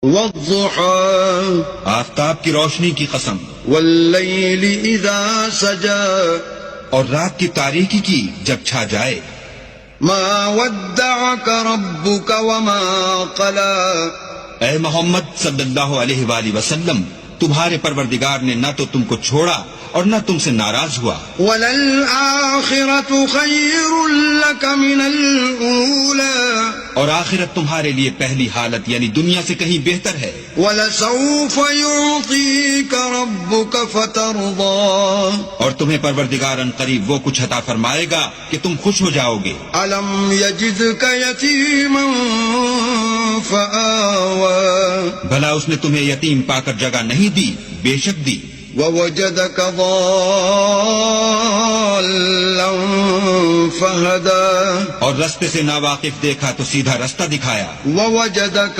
والضحى آفتاب کی روشنی کی قسم، واللیل اذا سجى اور رات کی تاریکی کی جب چھا جائے. ما ودعك ربك وما قلى اے محمد صلی اللہ علیہ وآلہ وسلم، تمہارے پروردگار نے نہ تو تم کو چھوڑا اور نہ تم سے ناراض ہوا. وَلَلْآخِرَةُ خَيْرٌ لَكَ مِنَ الْأُولَى اور آخرت تمہارے لیے پہلی حالت یعنی دنیا سے کہیں بہتر ہے. وَلَسَوْفَ يُعْطِيكَ رَبُّكَ فَتَرْضَى اور تمہیں پروردگار ان قریب وہ کچھ عطا فرمائے گا کہ تم خوش ہو جاؤ گے. أَلَمْ يَجِدْكَ يَتِيمًا فَآوَى بھلا اس نے تمہیں یتیم پا کر جگہ نہیں دی؟ بے شک دی. وَوَجَدَكَ ضَالًّا فَهَدَى اور رستے سے ناواقف دیکھا تو سیدھا رستہ دکھایا. وَوَجَدَكَ